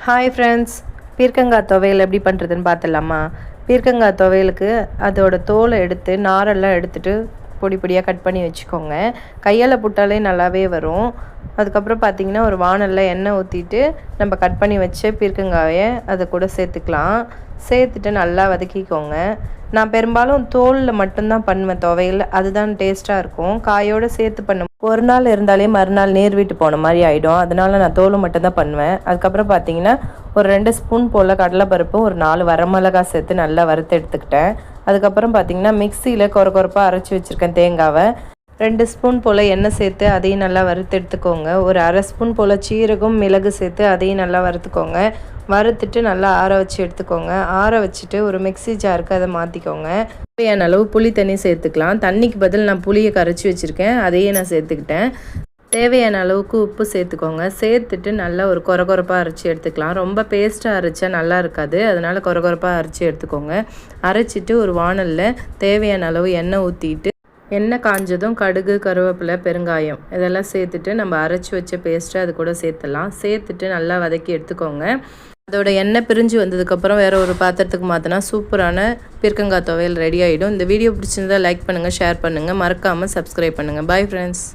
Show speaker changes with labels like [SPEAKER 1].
[SPEAKER 1] Hi friends, பீர்க்கங்காய் துவையல் எப்படி பண்ணுறதுன்னு பார்த்துடலாமா? பீர்க்கங்காய் துவையலுக்கு அதோட தோலை எடுத்து நாரெல்லாம் எடுத்துகிட்டு பொடி பொடியாக கட் பண்ணி வச்சுக்கோங்க. கையால் புட்டாலே நல்லாவே வரும். அதுக்கப்புறம் பார்த்திங்கன்னா ஒரு வானலில் எண்ணெய் ஊற்றிட்டு நம்ம கட் பண்ணி வச்ச பீர்க்கங்காயை அதை கூட சேர்த்துக்கலாம். சேர்த்துட்டு நல்லா வதக்கிக்கோங்க. நான் பெரும்பாலும் தோலில் மட்டும்தான் பண்ணுவேன் துவையல், அதுதான் டேஸ்ட்டாக இருக்கும். காயோடு சேர்த்து பண்ணும் ஒரு நாள் இருந்தாலே மறுநாள் நீர் விட்டு போன மாதிரி ஆகிடும். அதனால நான் தோல் மட்டும்தான் பண்ணுவேன். அதுக்கப்புறம் பார்த்திங்கன்னா ஒரு 2 ஸ்பூன் போல் கடலைப்பருப்பு, ஒரு 4 வரமிளகாய் சேர்த்து நல்லா வறுத்து எடுத்துக்கிட்டேன். அதுக்கப்புறம் பார்த்திங்கன்னா மிக்சியில் கொரப்பாக அரைச்சி வச்சுருக்கேன் தேங்காவை. 2 ஸ்பூன் போல் எண்ணெய் சேர்த்து அதையும் நல்லா வறுத்து எடுத்துக்கோங்க. ஒரு அரை ஸ்பூன் போல் சீரகம் மிளகு சேர்த்து அதையும் நல்லா வறுத்துக்கோங்க. வறுத்துட்டு நல்லா ஆற வச்சு எடுத்துக்கோங்க. ஆற வச்சுட்டு ஒரு மிக்சி ஜாருக்கு அதை மாற்றிக்கோங்க. தேவையான அளவு புளி தண்ணி சேர்த்துக்கலாம். தண்ணிக்கு பதில் நான் புளியை கரைச்சி வச்சுருக்கேன், அதையே நான் சேர்த்துக்கிட்டேன். தேவையான அளவுக்கு உப்பு சேர்த்துக்கோங்க. சேர்த்துட்டு நல்லா ஒரு கொரப்பாக அரைச்சி எடுத்துக்கலாம். ரொம்ப பேஸ்ட்டாக அரைச்சா நல்லா இருக்காது, அதனால் கொரப்பாக அரைச்சி எடுத்துக்கோங்க. அரைச்சிட்டு ஒரு வானலில் தேவையான அளவு எண்ணெய் ஊற்றிட்டு எண்ணெய் காஞ்சதும் கடுகு, கருவேப்பிலை, பெருங்காயம் இதெல்லாம் சேர்த்துட்டு நம்ம அரைச்சி வச்ச பேஸ்ட்டை அது கூட சேர்த்துடலாம். சேர்த்துட்டு நல்லா வதக்கி எடுத்துக்கோங்க. அதோட எண்ணெய் பிரிஞ்சு வந்ததுக்கப்புறம் வேறு ஒரு பாத்திரத்துக்கு மாற்றினா சூப்பரான பீர்க்கங்காய் துவையல் ரெடி ஆகிடும். இந்த வீடியோ பிடிச்சிருந்தால் லைக் பண்ணுங்கள், ஷேர் பண்ணுங்கள், மறக்காமல் சப்ஸ்கிரைப் பண்ணுங்கள். Bye friends.